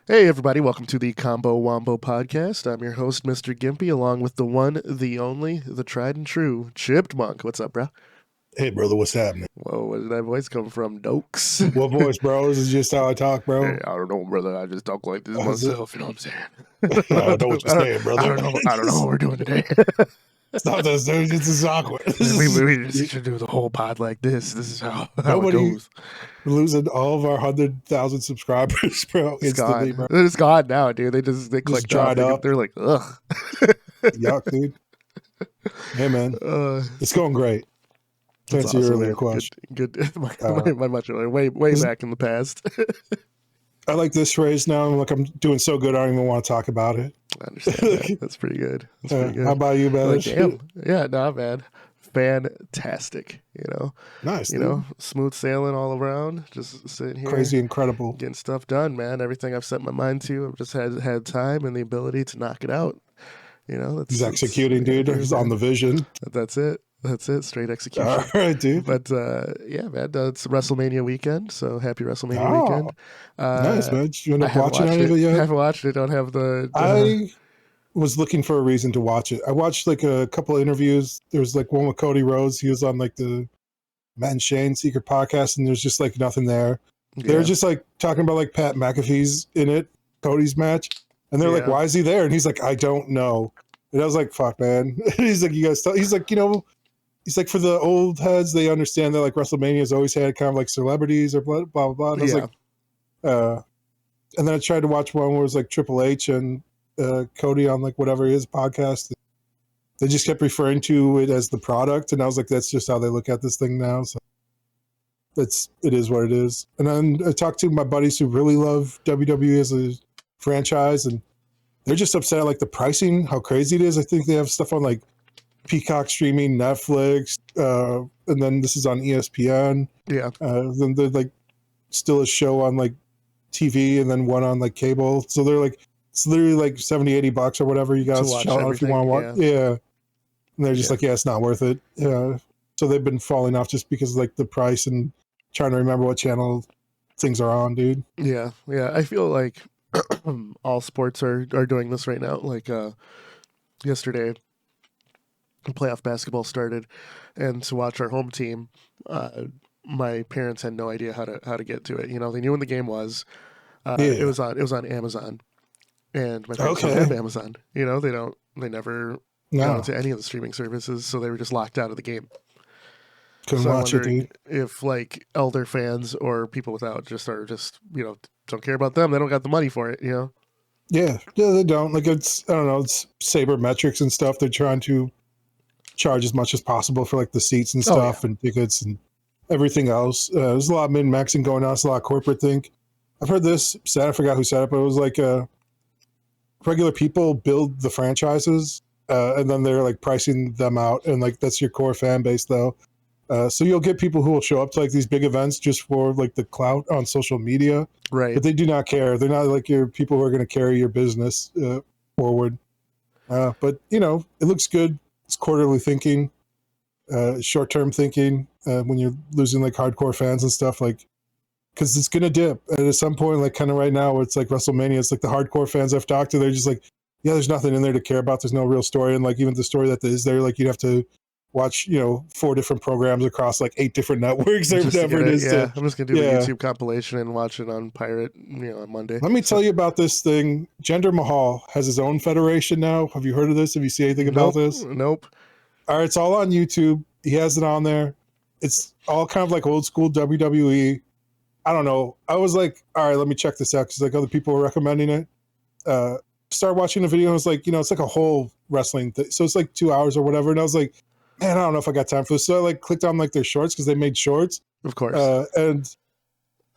Hey everybody, welcome to the Combo Wombo podcast. I'm your host, Mr. Gimpy, along with the one, the only, the tried and true, Chipped Monk. What's up, bro? Hey, brother, what's happening? Whoa, where did that voice come from? Dokes? What voice, bro? This is just how I talk, bro. Hey, I don't know, brother. I just talk like this myself, you know what I'm saying? I don't know what you're saying, brother. I don't know what we're doing today. Stop this, dude. This is awkward. we just should do the whole pod like this. This is how it goes. We're losing all of our 100,000 subscribers, bro. It's gone. Bro. It's gone now, dude. They clicked dried off. up. They're like, ugh. Yuck, dude. Hey, man. It's going great. To answer your earlier question. Good. My much earlier. Way back in the past. I like this phrase now. I'm doing so good, I don't even want to talk about it. I understand that. That's pretty good. How about you, man? Like, damn. Yeah, not bad. Fantastic. Nice. Dude. Smooth sailing all around. Just sitting here. Crazy, incredible. Getting stuff done, man. Everything I've set my mind to, I've just had time and the ability to knock it out. He's executing, dude. He's on the vision. That's it. Straight execution. All right, dude. But yeah, man, it's Wrestlemania weekend, so happy Wrestlemania weekend. Nice, man. You end up watching any of it yet? I haven't watched it. Don't have the. I was looking for a reason to watch it. I watched like a couple of interviews. There was like one with Cody Rhodes. He was on like the Matt and Shane Secret podcast, and there's just like nothing there. Yeah. They were just like talking about like Pat McAfee's in it, Cody's match, and they're like, "Why is he there?" And he's like, "I don't know." And I was like, "Fuck, man." He's like, "You guys," he's like, he's like, for the old heads, they understand that like WrestleMania has always had kind of like celebrities or blah blah blah. And I was like, and then I tried to watch one where it was like Triple H and Cody on like whatever his podcast. They just kept referring to it as the product, and I was like, that's just how they look at this thing now. So it is what it is. And then I talked to my buddies who really love WWE as a franchise, and they're just upset at like the pricing, how crazy it is. I think they have stuff on like Peacock streaming, Netflix, and then this is on ESPN. Yeah. Then they're like still a show on like TV and then one on like cable. So they're like, it's literally like $70-$80 or whatever you guys shout out if you want to watch. Yeah. And they're just like, yeah, it's not worth it. Yeah. So they've been falling off just because of like the price and trying to remember what channel things are on, dude. Yeah. Yeah. I feel like all sports are doing this right now. Like yesterday, playoff basketball started, and to watch our home team, my parents had no idea how to get to it. They knew when the game was. It was on Amazon, and my parents don't have Amazon. They never got into any of the streaming services, so they were just locked out of the game. Couldn't watch it, dude. If like elder fans or people without don't care about them, they don't got the money for it. Yeah, they don't. Like it's sabermetrics and stuff. They're trying to charge as much as possible for like the seats and stuff and tickets and everything else. There's a lot of min-maxing going on. It's a lot of corporate think. I've heard this. I forgot who said it, but it was like regular people build the franchises and then they're like pricing them out, and like that's your core fan base though. So you'll get people who will show up to like these big events just for like the clout on social media, right? But they do not care. They're not like your people who are going to carry your business forward. But it looks good. It's quarterly thinking, short-term thinking when you're losing like hardcore fans and stuff, like, because it's going to dip. And at some point, like kind of right now, where it's like WrestleMania, it's like the hardcore fans I've talked to, they're just like, yeah, there's nothing in there to care about. There's no real story. And like even the story that is there, like you'd have to watch, 4 different programs across like 8 different networks or whatever it is. Yeah, I'm just going to do the YouTube compilation and watch it on Pirate, on Monday. Let me tell you about this thing. Jinder Mahal has his own federation now. Have you heard of this? Have you seen anything about this? Nope. All right, it's all on YouTube. He has it on there. It's all kind of like old school WWE. I don't know. I was like, all right, let me check this out because like other people were recommending it. Start watching the video and I was like, it's like a whole wrestling thing. So it's like 2 hours or whatever. And I was like, man, I don't know if I got time for this. So I like clicked on like their shorts because they made shorts. Of course. And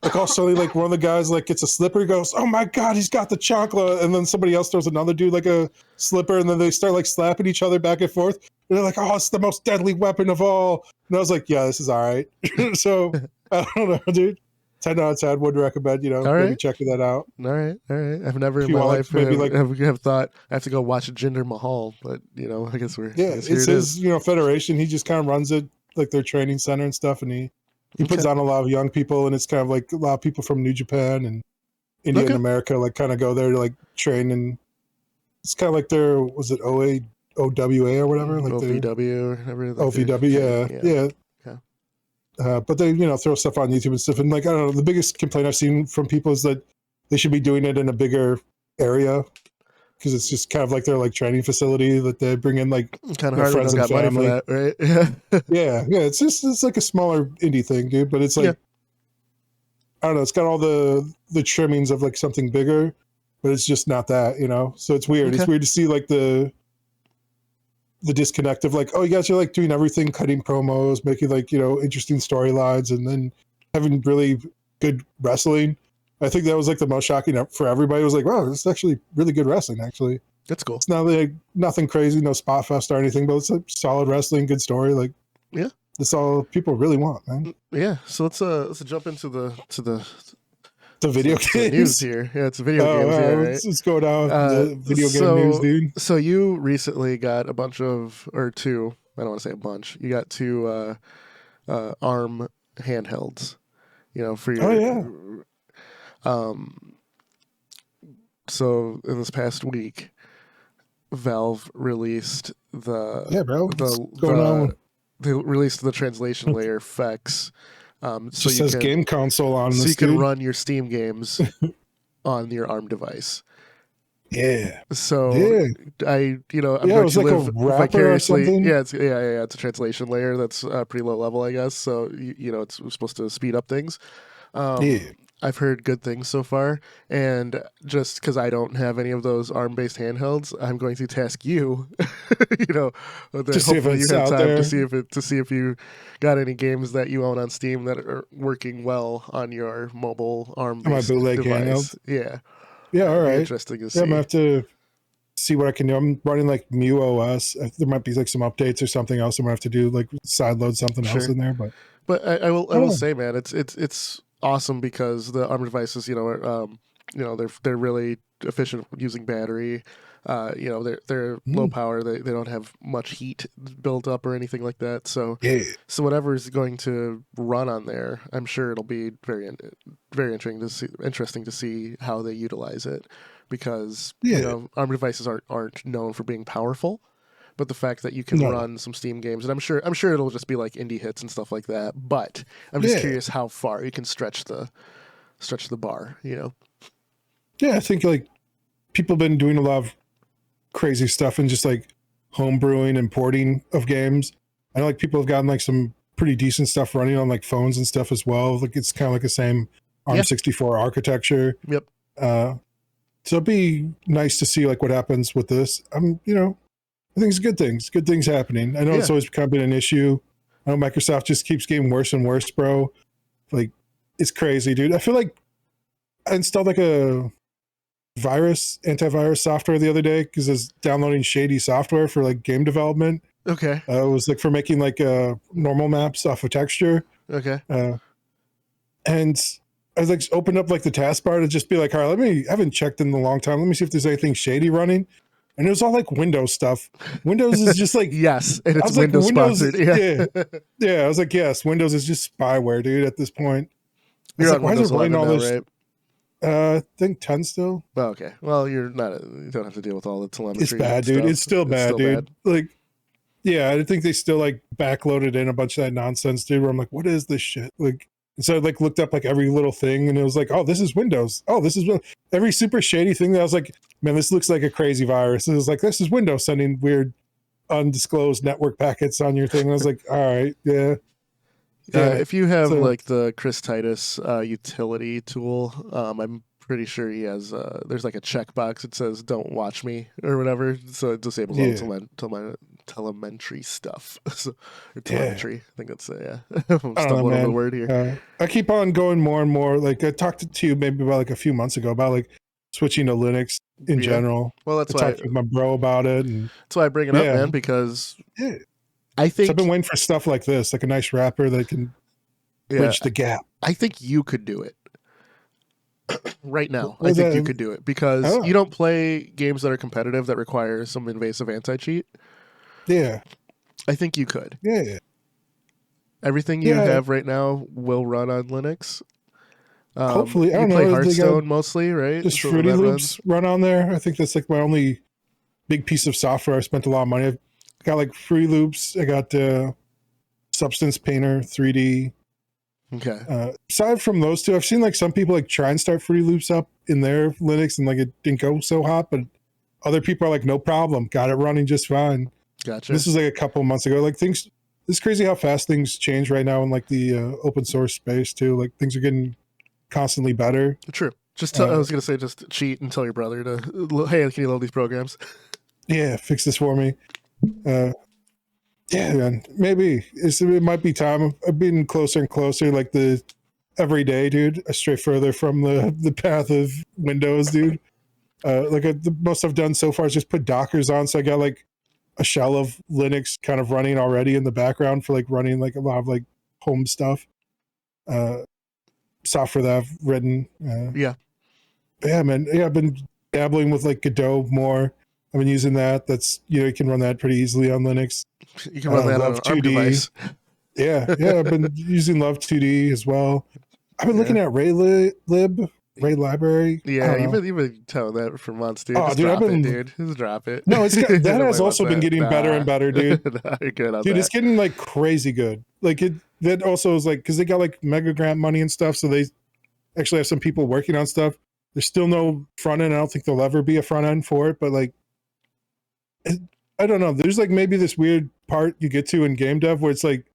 like also like one of the guys like gets a slipper. He goes, oh my God, he's got the chancla. And then somebody else throws another dude like a slipper. And then they start like slapping each other back and forth. And they're like, oh, it's the most deadly weapon of all. And I was like, yeah, this is all right. So I don't know, dude. 10 out of 10 would recommend, maybe checking that out. All right. I've never in my life have thought I have to go watch Jinder Mahal, but I guess we're it's his federation. He just kind of runs it like their training center and stuff, and he He Okay. puts on a lot of young people, and it's kind of like a lot of people from New Japan and India Okay. and America like kind of go there to like train, and it's kind of like their, was it OWA or whatever, like their OVW or whatever. Like OVW, yeah, yeah. Okay. But they, throw stuff on YouTube and stuff. And like, I don't know, the biggest complaint I've seen from people is that they should be doing it in a bigger area, because it's just kind of like their like training facility that they bring in like Kind of their hard. They friends don't and got money for family. that, right? Yeah. It's like a smaller indie thing, dude. But it's like, Yeah. I don't know, it's got all the trimmings of like something bigger, but it's just not that, So it's weird. Okay. It's weird to see like the disconnect of like, oh, you guys are like doing everything, cutting promos, making like, interesting storylines, and then having really good wrestling. I think that was like the most shocking for everybody. It was like, wow, this is actually really good wrestling, actually. That's cool. It's not like nothing crazy, no spot fest or anything, but it's like solid wrestling, good story. Like, yeah, that's all people really want, man. Yeah. So let's jump into the video games news here. Yeah, it's video games. Yeah, right. Let's go down the video game news, dude. So you recently got a bunch of, or two, I don't want to say a bunch. You got two ARM handhelds, for your. Oh yeah. So in this past week, Valve released the what's going on? They released the translation layer FEX. So it says game console on so this, you can dude. run your Steam games on your ARM device. Yeah. So yeah. I'm going it was to like live a wrapper vicariously. or something. Yeah, it's a translation layer that's pretty low level, I guess. So it's supposed to speed up things. Yeah. I've heard good things so far, and just because I don't have any of those ARM-based handhelds, I'm going to task you, that hopefully you have time to see if you got any games that you own on Steam that are working well on your mobile ARM-based device. Handheld. Yeah. Yeah, all right. Interesting to see. Yeah, I'm gonna have to see what I can do. I'm running like MuOS. There might be like some updates or something else. I'm gonna have to do like sideload something else in there. But I will say, man, it's awesome because the ARM devices, they're really efficient using battery. They're low power. They don't have much heat built up or anything like that. So whatever is going to run on there, I'm sure it'll be very interesting to see how they utilize it, because ARM devices aren't known for being powerful. But the fact that you can run some Steam games, and I'm sure it'll just be like indie hits and stuff like that. But I'm just curious how far you can stretch the bar. Yeah, I think like people have been doing a lot of crazy stuff and just like home brewing and porting of games. I know like people have gotten like some pretty decent stuff running on like phones and stuff as well. Like it's kind of like the same ARM64 architecture. Yep. So it'd be nice to see like what happens with this. I think it's good things happening. I know it's always kind of been an issue. I know Microsoft just keeps getting worse and worse, bro. Like, it's crazy, dude. I feel like I installed like a antivirus software the other day because I was downloading shady software for like game development. Okay. It was like for making like normal maps off of texture. Okay. And I was like opened up like the taskbar to just be like, all right, I haven't checked in a long time. Let me see if there's anything shady running. And it was all like Windows stuff. Windows is just like yes, and it's Windows sponsored. Yeah. I was like, yes, Windows is just spyware, dude. At this point, you're on Windows 11 now, right? I think 10 still. Oh, okay. Well, you don't have to deal with all the telemetry. It's bad, dude. Stuff. It's still bad, dude. Like, yeah, I think they still like backloaded in a bunch of that nonsense, dude. Where I'm like, what is this shit? Like, so I like looked up like every little thing, and it was like, oh, this is Windows. Oh, this is every super shady thing that I was like, man, this looks like a crazy virus. It was like, this is Windows sending weird, undisclosed network packets on your thing. And I was like, all right, yeah. If you have like the Chris Titus utility tool, I'm pretty sure he has. There's like a checkbox that says "Don't watch me" or whatever, so it disables all telemetry stuff. Or telemetry. I think that's I'm stumbling over the word here. I keep on going more and more. Like I talked to you maybe about like a few months ago about like switching to Linux in general. Well, I talked with my bro about it, and that's why I bring it up, man, because I think I've been waiting for stuff like this, like a nice wrapper that can bridge the gap. I think you could do it. Right now, I think you could do it because you don't play games that are competitive that require some invasive anti-cheat. Yeah. I think you could. Yeah. Everything you Yeah, have right now will run on Linux. hopefully. I You don't play know. They got Hearthstone mostly, right? just So Fruity that Loops runs. run on there. I think that's like my only big piece of software I spent a lot of money. I've got like Fruity Loops. I got Substance Painter 3D. Okay. Aside from those two, I've seen like some people like try and start Fruity Loops up in their Linux and like it didn't go so hot, but other people are like, no problem, got it running just fine. Gotcha. This was like a couple of months ago. Like things, it's crazy how fast things change right now in like the open source space too. Like things are getting constantly better. True. Just I Uh, was gonna say, just cheat and tell your brother to, hey, can you load these programs? yeah, fix this for me. Uh, yeah, man, maybe it might be time. I've been closer and closer. Like the every day, dude, I stray further from the path of Windows, dude. The most I've done so far is just put Dockers on, so I got like a shell of Linux kind of running already in the background for like running like a lot of like home stuff, uh, software that I've written. Yeah, Yeah, man. Yeah, I've been dabbling with like Godot more. I've been using that. That's you can run that pretty easily on Linux. you can run that on an Love ARM 2D. device. Yeah. I've been using Love 2D as well. I've been looking Yeah. at Ray Library. I Yeah, don't know. you've been telling that for months, dude. Oh, Just dude, I've drop it, been dude. Just drop it. no. It's got that has Nobody wants also been that. getting better Nah. and better, dude. Nah, you're good on Dude, it's that. getting like crazy good. Like it that also is like because they got like mega grant money and stuff, so they actually have some people working on stuff. There's still no front end. I don't think there'll ever be a front end for it, but like I don't know. There's like maybe this weird part you get to in game dev where it's like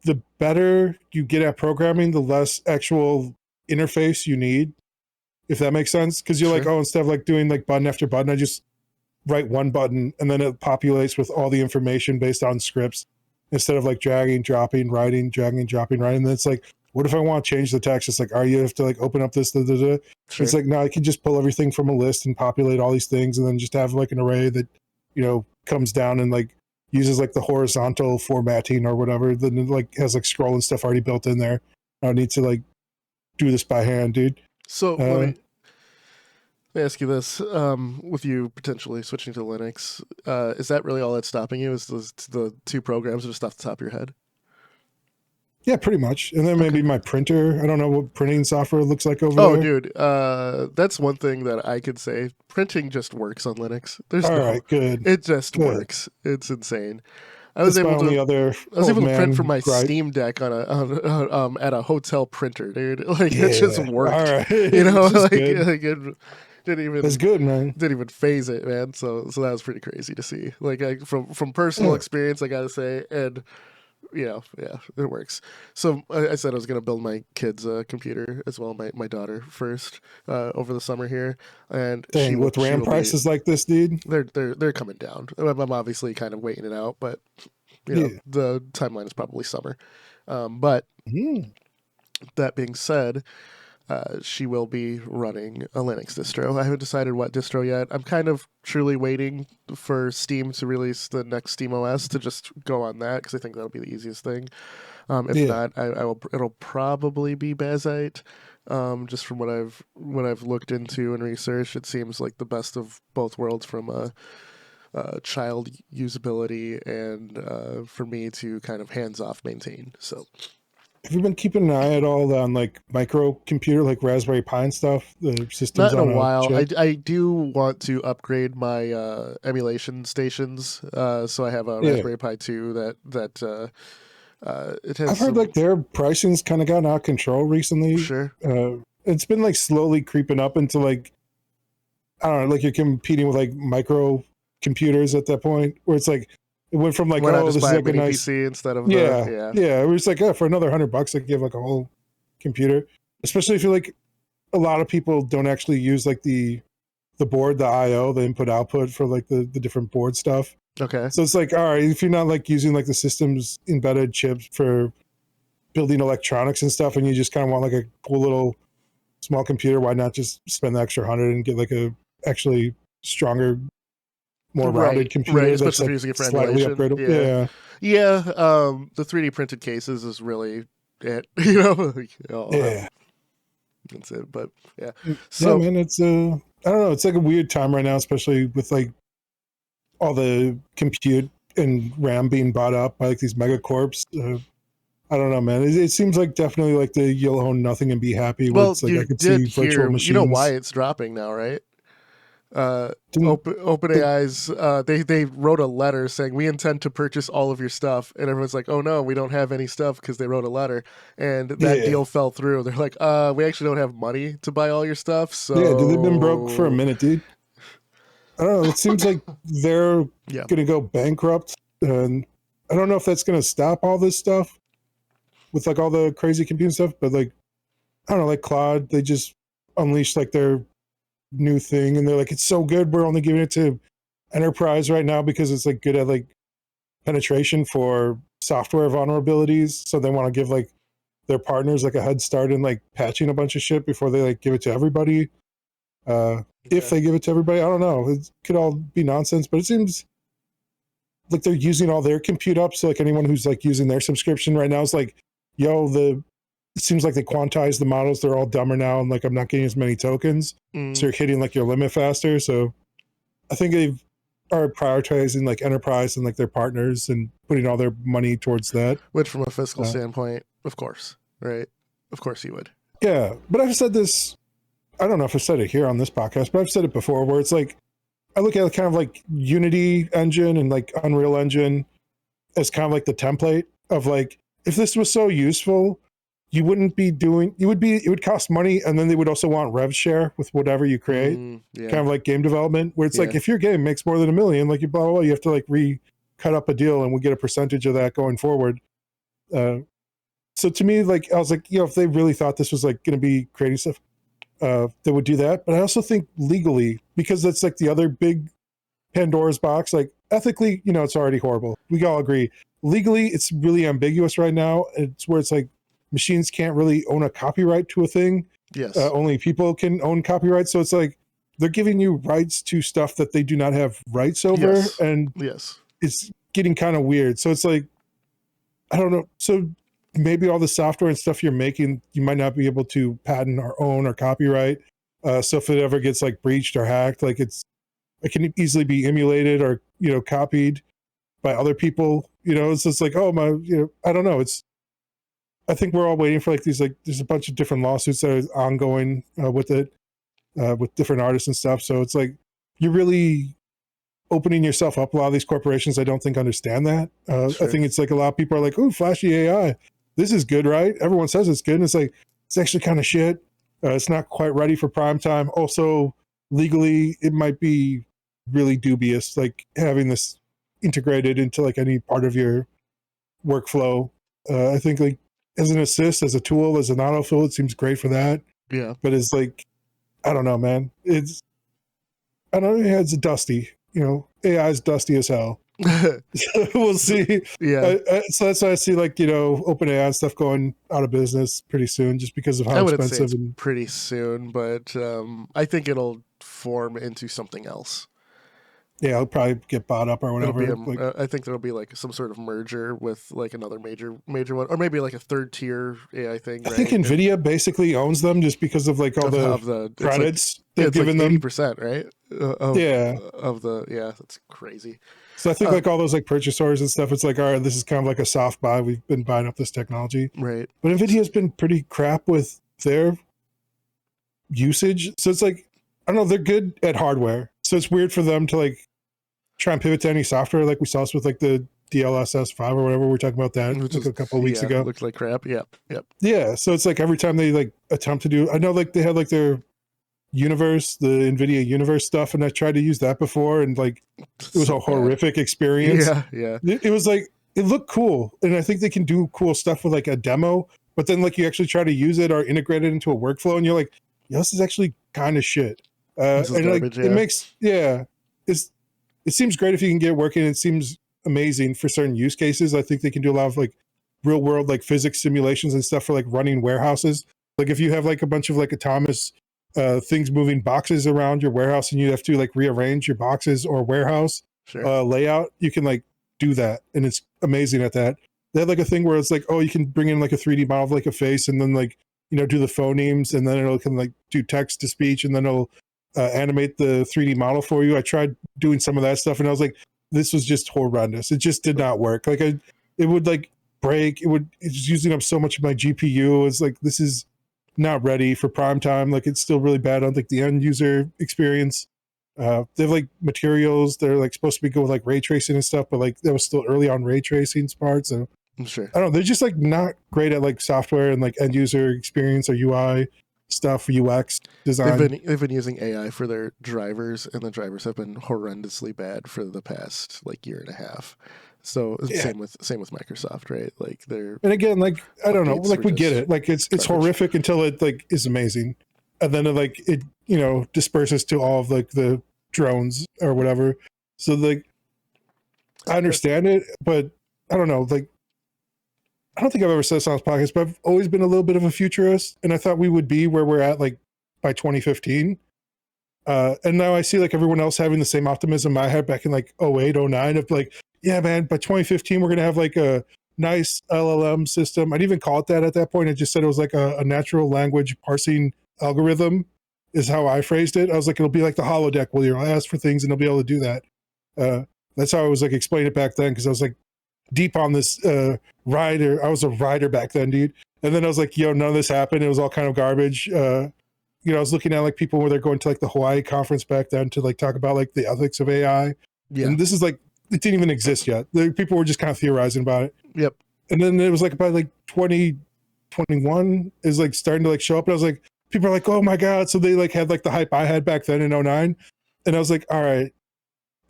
the better you get at programming, the less actual interface you need, if that makes sense. Because you're like, Sure. oh, instead of like doing like button after button, I just write one button and then it populates with all the information based on scripts instead of like dragging, dropping, writing, dragging, dropping, writing. And then it's like, what if I want to change the text? It's like, you have to like open up this. Da, da, da. It's Sure. like, no, I can just pull everything from a list and populate all these things and then just have like an array that, comes down and like uses like the horizontal formatting or whatever. Then it like has like scroll and stuff already built in there. I don't need to like do this by hand, dude. So Uh, let me ask you this: with you potentially switching to Linux, is that really all that's stopping you? Is the two programs just off the top of your head? yeah, pretty much. And then Okay. maybe my printer. I don't know what printing software looks like over Oh, there. dude, that's one thing that I could say. Printing just works on Linux. There's All no, right, good, it just good. works. It's insane. I was That's my able only to, other I was old able to print from man my gripe. Steam Deck at a hotel printer, dude. Like it just Yeah, all worked. right, You know, which is good. like it didn't That's even good, man. phase it, man. So that was pretty crazy to see. Like from personal Yeah, experience, I gotta say, and yeah, it works. So I said I was gonna build my kid's computer as well, my daughter first over the summer here, and dang, with she RAM will be. prices like this, dude. They're coming down. I'm obviously kind of waiting it out, but Yeah. the timeline is probably summer. But Mm. that being said, she will be running a Linux distro. I haven't decided what distro yet. I'm kind of truly waiting for Steam to release the next Steam OS to just go on that because I think that'll be the easiest thing. If Yeah. not, I will. It'll probably be Bazite. Just from what I've looked into and researched, it seems like the best of both worlds from a child usability and for me to kind of hands off maintain. So Have you been keeping an eye at all on like microcomputer, like Raspberry Pi and stuff? The not systems in a on a while. chip. I do want to upgrade my emulation stations. So I have a Yeah. Raspberry Pi 2 it has I've heard like some their pricing's kind of gotten out of control recently. sure. It's been like slowly creeping up into like I don't know, like you're competing with like micro computers at that point, where it's like it went from like, Why not oh, just this is buy a like a mini nice, PC instead of the yeah, yeah. yeah. It was like, oh, for another $100, I give like a whole computer. Especially if you're like a lot of people don't actually use like the board, the I/O, the input output for like the different board stuff. Okay. So it's like, all right, if you're not like using like the system's embedded chips for building electronics and stuff, and you just kind of want like a cool little small computer, why not just spend the extra 100 and get like a actually stronger, more rounded Right. computer that's Especially if you're like using it for slightly emulation. upgradable? Yeah. Yeah, Yeah. The 3D printed cases is really it. yeah, That's it. But yeah. yeah, So man. It's I don't know. It's like a weird time right now, especially with like all the compute and RAM being bought up by like these mega corps. I don't know, man. It seems like definitely like the you'll own nothing and be happy, where Well, it's like you I could see did virtual hear, you know why machines. it's dropping now, right? Didn't the OpenAI's they wrote a letter saying we intend to purchase all of your stuff, and everyone's like, oh no, we don't have any stuff because they wrote a letter, and that yeah deal fell through. They're like, we actually don't have money to buy all your stuff, yeah? Dude, they've been broke for a so minute, dude. I don't know. It seems like they're yeah, gonna go bankrupt, and I don't know if that's gonna stop all this stuff with like all the crazy computing stuff. But like I don't know, like Claude, they just unleashed like their new thing, and they're like, it's so good. We're only giving it to enterprise right now because it's like good at like penetration for software vulnerabilities. So they want to give like their partners like a head start in like patching a bunch of shit before they like give it to everybody. If okay. they give it to everybody, I don't know. It could all be nonsense, but it seems like they're using all their compute up. So like anyone who's like using their subscription right now is like, yo, it seems like they quantize the models. They're all dumber now, and like I'm not getting as many tokens. So Mm. you're hitting like your limit faster. So I think they are prioritizing like enterprise and like their partners and putting all their money towards that. Which, from a fiscal Uh, standpoint, of course, right? Of course, you would. yeah, but I've said this. I don't know if I said it here on this podcast, but I've said it before. Where it's like I look at kind of like Unity engine and like Unreal Engine as kind of like the template of like if this was so useful, you wouldn't be doing. You would be. It would cost money, and then they would also want rev share with whatever you create. Yeah, Kind of like game development, where it's like yeah, if your game makes more than 1 million, like you blah blah, blah you have to like cut up a deal, and we'll get a percentage of that going forward. Uh, so to me, like I was like, if they really thought this was like going to be creating stuff, they would do that. But I also think legally, because that's like the other big Pandora's box. Like ethically, it's already horrible. We all agree. Legally, it's really ambiguous right now. It's where it's like machines can't really own a copyright to a thing. yes, Only people can own copyright. So it's like they're giving you rights to stuff that they do not have rights over, yes, and yes. it's getting kind of weird. So it's like I don't know. So maybe all the software and stuff you're making, you might not be able to patent or own or copyright. So if it ever gets like breached or hacked, like it can easily be emulated or copied by other people. It's just like I don't know. I think we're all waiting for like these like there's a bunch of different lawsuits that are ongoing with it with different artists and stuff. So it's like you're really opening yourself up. A lot of these corporations, I don't think understand that. I Sure. think it's like a lot of people are like, "Ooh, flashy AI, this is good, right?" Everyone says it's good, and it's like it's actually kind of shit. It's not quite ready for prime time. Also, legally, it might be really dubious, like having this integrated into like any part of your workflow. I think like as an assist, as a tool, as an autofill, it seems great for that. Yeah. But it's like I don't know, man. I don't know. It's dusty. AI is dusty as hell. We'll see. Yeah. So that's why I see like OpenAI and stuff going out of business pretty soon, just because of how I wouldn't say expensive it's and pretty soon, but I think it'll form into something else. yeah, it'll probably get bought up or It'll be whatever. Like I think there'll be like some sort of merger with like another major one, or maybe like a third tier AI thing, I think right? Nvidia basically owns them just because of like all the Of the it's like credits yeah, they've it's like given them. 80%, right? Yeah. Of the yeah, that's crazy. So I think Uh, like all those like purchase orders and stuff, it's like, all right, this is kind of like a soft buy. We've been buying up this technology. right. But Nvidia has been pretty crap with their usage. So it's like, I don't know, they're good at hardware. So it's weird for them to like try and pivot to any software like we saw us with like the DLSS 5 or whatever. We were talking about that Which like is a couple of weeks yeah, ago. looks like crap. Yep. Yep. Yeah. So it's like every time they like attempt to do, I know like they had like their universe, the NVIDIA universe stuff, and I tried to use that before and like it was So a bad. horrific experience. Yeah, yeah. It was like, it looked cool. And I think they can do cool stuff with like a demo, but then like you actually try to use it or integrate it into a workflow and you're like, yeah, this is actually kind of shit. This is And like garbage, it yeah. makes, it seems great if you can get it working. It seems amazing for certain use cases. I think they can do a lot of like real world like physics simulations and stuff for like running warehouses. Like if you have like a bunch of like autonomous things moving boxes around your warehouse and you have to like rearrange your boxes or warehouse Sure. layout, you can like do that, and it's amazing at that. They had like a thing where it's like, oh, you can bring in like a 3D model of like a face, and then like do the phonemes, and then it'll can like do text to speech, and then it'll animate the 3D model for you. I tried doing some of that stuff, and I was like, this was just horrendous. It just did not work. Like it would like break. It's using up so much of my GPU. It's like, this is not ready for prime time. Like, it's still really bad on like the end user experience. They have like materials that are like supposed to be good with like ray tracing and stuff, but like that was still early on ray tracing parts. And I'm sure. I don't know, they're just like not great at like software and like end user experience or UI stuff, UX design. They've been using AI for their drivers, and the drivers have been horrendously bad for the past like year and a half. So same with Microsoft, right? Like they're, and again, like I don't know, updates like were we get just it, like it's garbage. horrific until it like is amazing, and then it you know disperses to all of like the drones or whatever. So like I understand it, but I don't know, like I don't think I've ever said this on this podcast, but I've always been a little bit of a futurist, and I thought we would be where we're at like by 2015. And now I see like everyone else having the same optimism I had back in like 08, 09 of like, yeah, man, by 2015, we're going to have like a nice LLM system. I didn't even call it that at that point. I just said it was like a natural language parsing algorithm is how I phrased it. I was like, it'll be like the holodeck where you'll ask for things and they'll be able to do that. That's how I was like explaining it back then. Cause I was like deep on this rider. I was a rider back then, dude. And then I was like, yo, none of this happened. It was all kind of garbage. You know, I was looking at like people where they're going to like the Hawaii conference back then to like talk about like the ethics of AI. Yeah. And this is like, it didn't even exist yet. People were just kind of theorizing about it. Yep. And then it was like about like 2021 is like starting to like show up. And I was like, people are like, oh my God. So they like had like the hype I had back then in 09. And I was like, all right,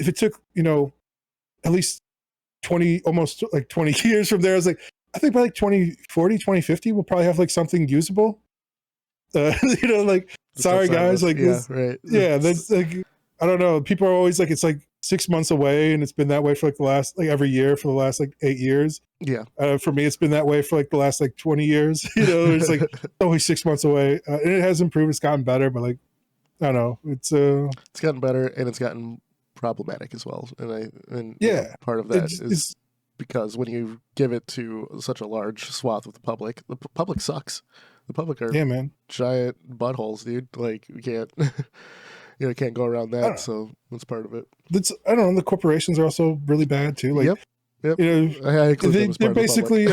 if it took, you know, at least 20, almost like 20 years from there, I was like, I think by like 2040, 2050, we'll probably have like something usable. You know, like, sorry guys, like, yeah, this, right. Yeah, that's like, I don't know. People are always like, it's like 6 months away, and it's been that way for like the last, like every year for the last like 8 years. Yeah. For me, it's been that way for like the last like 20 years. You know, it's like always 6 months away, and it has improved. It's gotten better, but like, I don't know. It's gotten better, and it's gotten problematic as well. And yeah, you know, part of that is because when you give it to such a large swath of the public sucks. The public are giant buttholes, dude. Like you can't, you can't go around that. So that's part of it. I don't know. The corporations are also really bad too. Like, yep. You know, they're basically,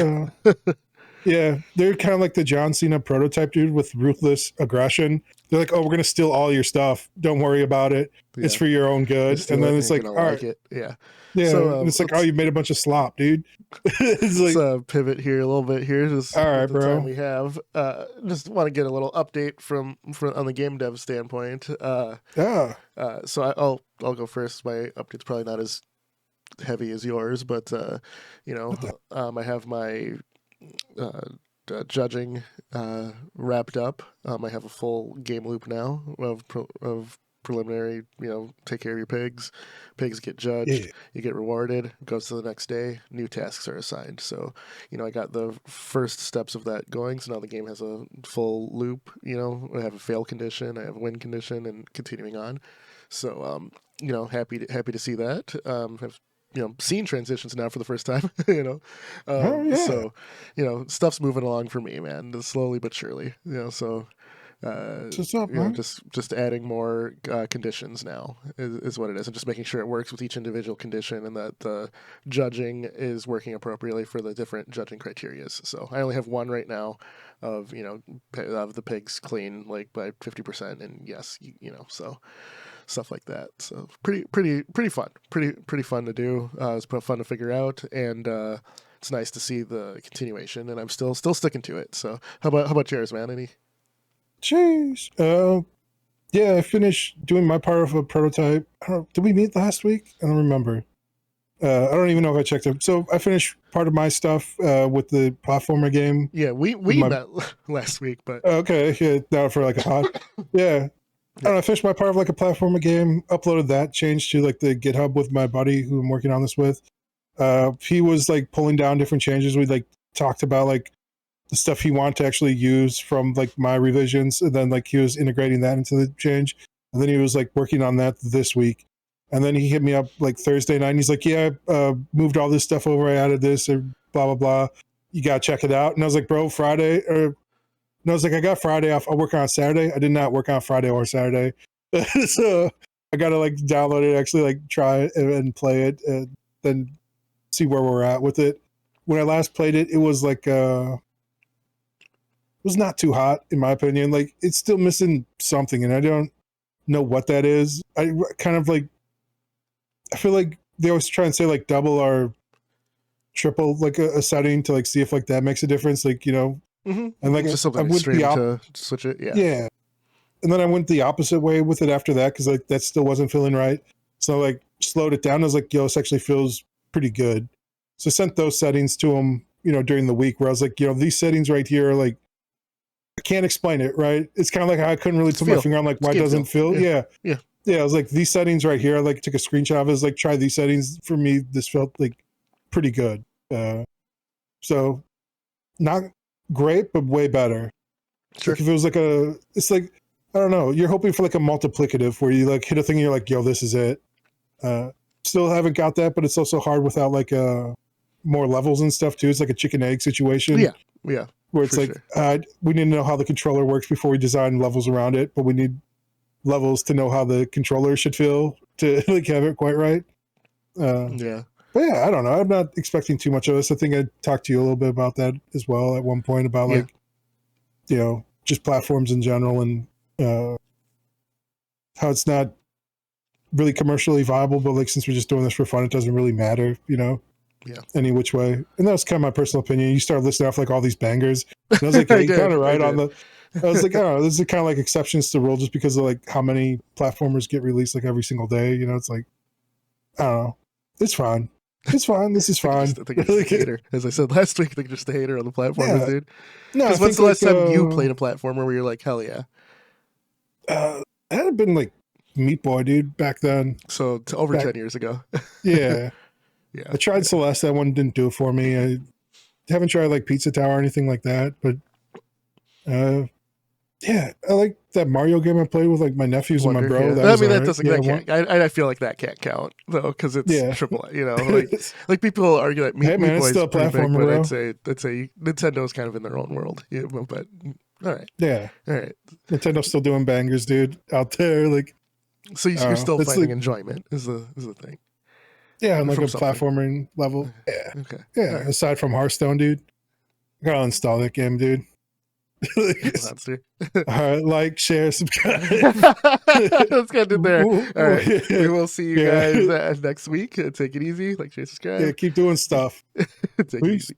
yeah, they're kind of like the John Cena prototype, dude, with ruthless aggression. They're like, oh, we're gonna steal all your stuff. Don't worry about it. Yeah. It's for your own good. And then it's like, all right, yeah. Yeah, so, and it's like, oh, you made a bunch of slop, dude. It's like, let's pivot here a little bit here. Just all right, bro. Time we have. Just want to get a little update from on the game dev standpoint. So I'll go first. My update's probably not as heavy as yours, but you know, I have my judging wrapped up. I have a full game loop now of preliminary, you know, take care of your pigs get judged, you get rewarded, goes to the next day, new tasks are assigned. So, you know, I got the first steps of that going, so now the game has a full loop. You know, I have a fail condition, I have a win condition, and continuing on. So you know, happy to see that. Have, you know, seen transitions now for the first time. You know, so, you know, stuff's moving along for me, man, slowly but surely. You know, so what's up, you know, just adding more conditions now is what it is, and just making sure it works with each individual condition, and that the judging is working appropriately for the different judging criterias. So I only have one right now of, you know, of the pigs clean like by 50%, and yes, you know, so stuff like that. So pretty fun, pretty fun to do. It's fun to figure out, and it's nice to see the continuation, and I'm still sticking to it. So how about yours, man? Any? Jeez. Yeah, I finished doing my part of a prototype. Did we meet last week? I don't remember. I don't even know if I checked it. So I finished part of my stuff with the platformer game. Yeah, we met last week, but okay, yeah, now for like a pod. Yeah. I don't know, I finished my part of like a platformer game, uploaded that, changed to like the GitHub with my buddy who I'm working on this with. He was like pulling down different changes. We like talked about like the stuff he wanted to actually use from like my revisions, and then like he was integrating that into the change, and then he was like working on that this week, and then he hit me up like Thursday night, and he's like, yeah, I moved all this stuff over, I added this, or blah blah blah, you gotta check it out. And I was like, bro, Friday, or no, I was like, I got Friday off, I'll work on Saturday. I did not work on Friday or Saturday. So I gotta like download it, actually like try it and play it, and then see where we're at with it. when I last played it, it was like it was not too hot in my opinion. Like it's still missing something, and I don't know what that is. I kind of like I feel like they always try and say like double or triple like a setting to like see if like that makes a difference. Like and like just I something went extreme to switch it. yeah, and then I went the opposite way with it after that because like that still wasn't feeling right. So I like slowed it down. I was like, yo, this actually feels pretty good. So I sent those settings to him, during the week where I was like, these settings right here are like I can't explain it, right? It's kind of like how I couldn't really put my finger on like why it doesn't feel. Yeah. I was like, these settings right here, I like took a screenshot of it. I was like, try these settings. For me, this felt like pretty good. So not great, but way better. Sure. Like if it was like it's like, I don't know, you're hoping for like a multiplicative where you like hit a thing and you're like, yo, this is it. Still haven't got that, but it's also hard without like more levels and stuff too. It's like a chicken egg situation. Yeah. Where it's like, we need to know how the controller works before we design levels around it, but we need levels to know how the controller should feel to like have it quite right. But yeah, I don't know. I'm not expecting too much of this. I think I talked to you a little bit about that as well at one point about like, just platforms in general and how it's not really commercially viable, but like since we're just doing this for fun, it doesn't really matter, any which way. And that was kind of my personal opinion. You start listing off like all these bangers, and I was like, yeah, you're kind of right on the. I was like, oh, this is kind of like exceptions to the rule just because of like how many platformers get released like every single day. It's like, I don't know, it's fine. It's fine. This is fine. I think you're just a hater. As I said last week, I think you're just a hater on the platformers, dude. No, because when's the last time you played a platformer where you're like, hell yeah? That had been like Meat Boy, dude, back then. So over 10 years ago. Yeah. I tried Celeste. That one didn't do it for me. I haven't tried like Pizza Tower or anything like that, but I like that Mario game I played with like my nephews and my bro. Yeah. That doesn't. I feel like that can't count though because it's triple. Like people argue that Meat Boy is still a platformer, bro. I'd say Nintendo's kind of in their own world. Yeah, but all right. Yeah. All right. Nintendo's still doing bangers, dude, out there. Like, so you're still finding enjoyment is the thing. Yeah, on like a platforming level. Yeah. Okay. Yeah. Right. Aside from Hearthstone, dude, I gotta install that game, dude. All right, like, share, subscribe. Let's get in there. All right, we will see you guys next week. Take it easy. Like, share, subscribe. Yeah, keep doing stuff. Take it easy.